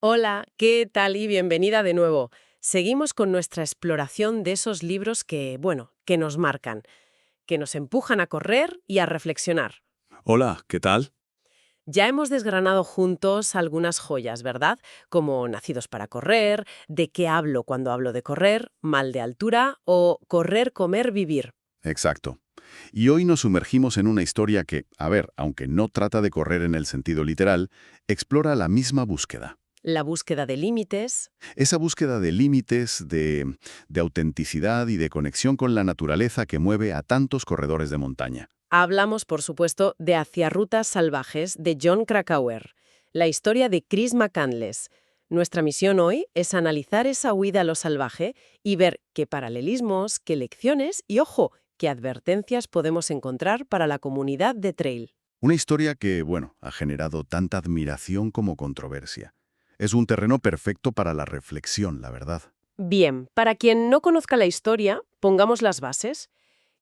Hola, ¿qué tal? Y bienvenida de nuevo. Seguimos con nuestra exploración de esos libros que, bueno, que nos marcan, que nos empujan a correr y a reflexionar. Hola, ¿qué tal? Ya hemos desgranado juntos algunas joyas, ¿verdad? Como Nacidos para correr, De qué hablo cuando hablo de correr, Mal de altura o Correr, comer, vivir. Exacto. Y hoy nos sumergimos en una historia que, a ver, aunque no trata de correr en el sentido literal, explora la misma búsqueda. La búsqueda de límites. Esa búsqueda de límites, de autenticidad y de conexión con la naturaleza que mueve a tantos corredores de montaña. Hablamos, por supuesto, de Hacia rutas salvajes de John Krakauer, la historia de Chris McCandless. Nuestra misión hoy es analizar esa huida a lo salvaje y ver qué paralelismos, qué lecciones y, ojo, qué advertencias podemos encontrar para la comunidad de trail. Una historia que, bueno, ha generado tanta admiración como controversia. Es un terreno perfecto para la reflexión, la verdad. Bien, para quien no conozca la historia, pongamos las bases.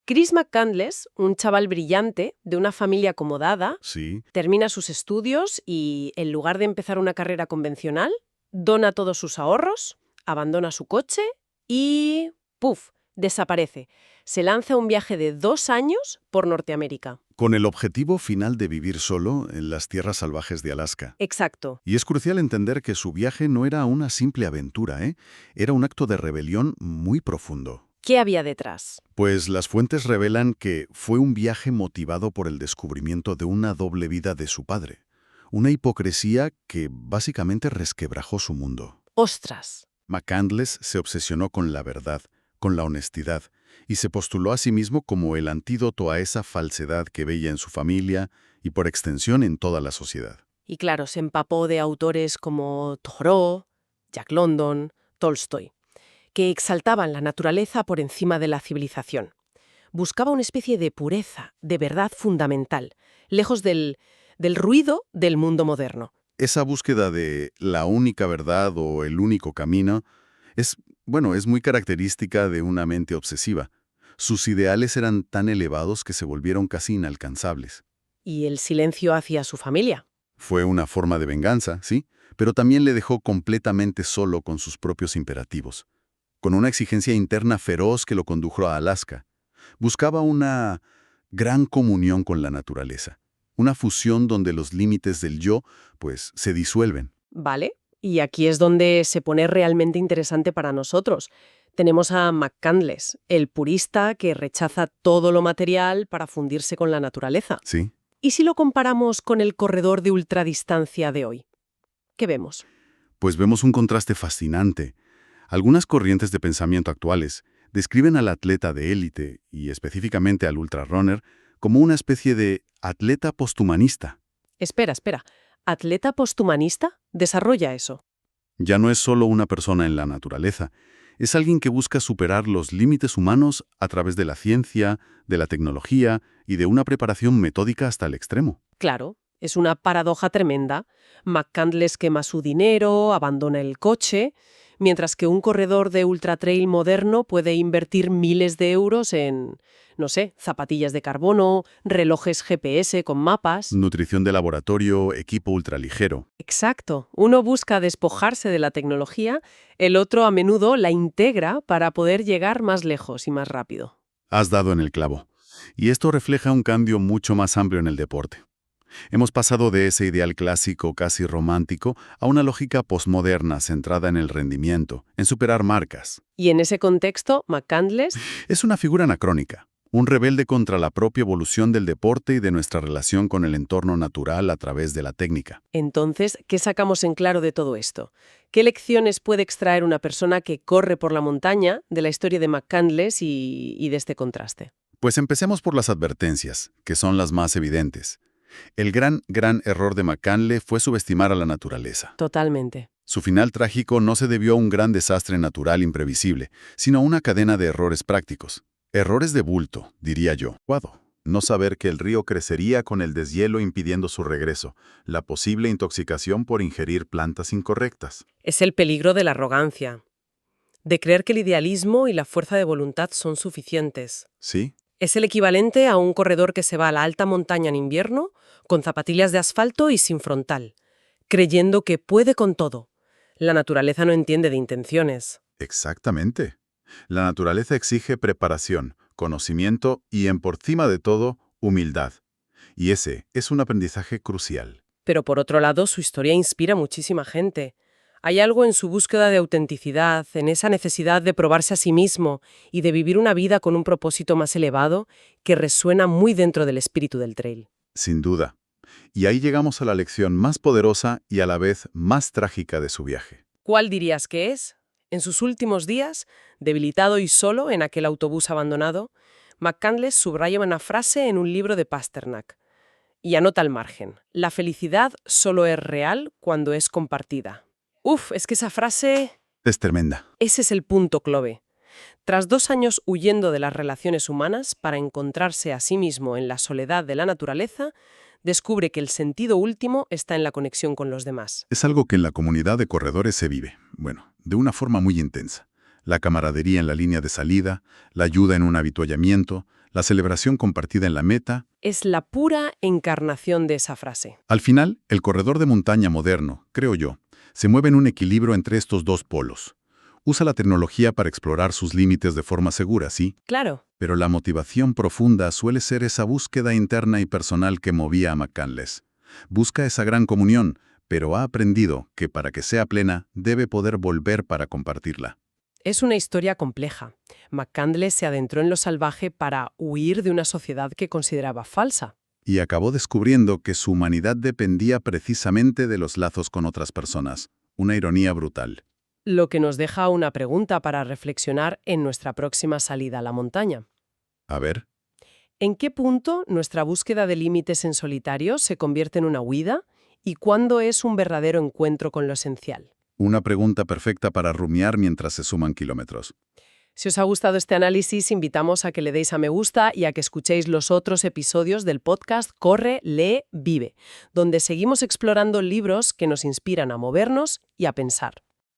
Chris McCandless, un chaval brillante de una familia acomodada, Sí. termina sus estudios y, en lugar de empezar una carrera convencional, dona todos sus ahorros, abandona su coche y ¡puf! Desaparece. Se lanza a un viaje de 2 años por Norteamérica. Con el objetivo final de vivir solo en las tierras salvajes de Alaska. Exacto. Y es crucial entender que su viaje no era una simple aventura, ¿eh? Era un acto de rebelión muy profundo. ¿Qué había detrás? Pues las fuentes revelan que fue un viaje motivado por el descubrimiento de una doble vida de su padre. Una hipocresía que básicamente resquebrajó su mundo. ¡Ostras! McCandless se obsesionó con la verdad, con la honestidad, y se postuló a sí mismo como el antídoto a esa falsedad que veía en su familia y por extensión en toda la sociedad. Y claro, se empapó de autores como Thoreau, Jack London, Tolstoy, que exaltaban la naturaleza por encima de la civilización. Buscaba una especie de pureza, de verdad fundamental, lejos del ruido del mundo moderno. Esa búsqueda de la única verdad o el único camino es, bueno, es muy característica de una mente obsesiva. Sus ideales eran tan elevados que se volvieron casi inalcanzables. Y el silencio hacia su familia. Fue una forma de venganza, sí, pero también le dejó completamente solo con sus propios imperativos, con una exigencia interna feroz que lo condujo a Alaska. Buscaba una gran comunión con la naturaleza, una fusión donde los límites del yo, pues, se disuelven. ¿Vale? Y aquí es donde se pone realmente interesante para nosotros. Tenemos a McCandless, el purista que rechaza todo lo material para fundirse con la naturaleza. ¿Sí? ¿Y si lo comparamos con el corredor de ultradistancia de hoy? ¿Qué vemos? Pues vemos un contraste fascinante. Algunas corrientes de pensamiento actuales describen al atleta de élite, y específicamente al ultrarunner, como una especie de atleta posthumanista. Espera, espera. ¿Atleta posthumanista? Desarrolla eso. Ya no es solo una persona en la naturaleza, es alguien que busca superar los límites humanos a través de la ciencia, de la tecnología y de una preparación metódica hasta el extremo. Claro, es una paradoja tremenda. McCandless quema su dinero, abandona el coche, mientras que un corredor de ultratrail moderno puede invertir miles de euros en, no sé, zapatillas de carbono, relojes GPS con mapas. Nutrición de laboratorio, equipo ultraligero. Exacto. Uno busca despojarse de la tecnología, el otro a menudo la integra para poder llegar más lejos y más rápido. Has dado en el clavo. Y esto refleja un cambio mucho más amplio en el deporte. Hemos pasado de ese ideal clásico casi romántico a una lógica posmoderna centrada en el rendimiento, en superar marcas. Y en ese contexto, McCandless. Es una figura anacrónica, un rebelde contra la propia evolución del deporte y de nuestra relación con el entorno natural a través de la técnica. Entonces, ¿qué sacamos en claro de todo esto? ¿Qué lecciones puede extraer una persona que corre por la montaña de la historia de McCandless y de este contraste? Pues empecemos por las advertencias, que son las más evidentes. El gran error de McCandless fue subestimar a la naturaleza. Totalmente. Su final trágico no se debió a un gran desastre natural imprevisible, sino a una cadena de errores prácticos. Errores de bulto, diría yo. No saber que el río crecería con el deshielo impidiendo su regreso, la posible intoxicación por ingerir plantas incorrectas. Es el peligro de la arrogancia, de creer que el idealismo y la fuerza de voluntad son suficientes. ¿Sí? Es el equivalente a un corredor que se va a la alta montaña en invierno con zapatillas de asfalto y sin frontal, creyendo que puede con todo. La naturaleza no entiende de intenciones. Exactamente. La naturaleza exige preparación, conocimiento y, por encima de todo, humildad. Y ese es un aprendizaje crucial. Pero por otro lado, su historia inspira a muchísima gente. Hay algo en su búsqueda de autenticidad, en esa necesidad de probarse a sí mismo y de vivir una vida con un propósito más elevado, que resuena muy dentro del espíritu del trail. Sin duda. Y ahí llegamos a la lección más poderosa y a la vez más trágica de su viaje. ¿Cuál dirías que es? En sus últimos días, debilitado y solo en aquel autobús abandonado, McCandless subraya una frase en un libro de Pasternak y anota al margen: la felicidad solo es real cuando es compartida. Uf, es que esa frase... Es tremenda. Ese es el punto clave. Tras 2 años huyendo de las relaciones humanas para encontrarse a sí mismo en la soledad de la naturaleza, descubre que el sentido último está en la conexión con los demás. Es algo que en la comunidad de corredores se vive, bueno, de una forma muy intensa. La camaradería en la línea de salida, la ayuda en un avituallamiento, la celebración compartida en la meta. Es la pura encarnación de esa frase. Al final, el corredor de montaña moderno, creo yo, se mueve en un equilibrio entre estos dos polos. Usa la tecnología para explorar sus límites de forma segura, sí, Claro. pero la motivación profunda suele ser esa búsqueda interna y personal que movía a McCandless. Busca esa gran comunión, pero ha aprendido que para que sea plena debe poder volver para compartirla. Es una historia compleja. McCandless se adentró en lo salvaje para huir de una sociedad que consideraba falsa. Y acabó descubriendo que su humanidad dependía precisamente de los lazos con otras personas. Una ironía brutal. Lo que nos deja una pregunta para reflexionar en nuestra próxima salida a la montaña. A ver, ¿En qué punto nuestra búsqueda de límites en solitario se convierte en una huida? ¿Y cuándo es un verdadero encuentro con lo esencial? una pregunta perfecta para rumiar mientras se suman kilómetros. Si os ha gustado este análisis, invitamos a que le deis a me gusta y a que escuchéis los otros episodios del podcast Corre, Lee, Vive, donde seguimos explorando libros que nos inspiran a movernos y a pensar.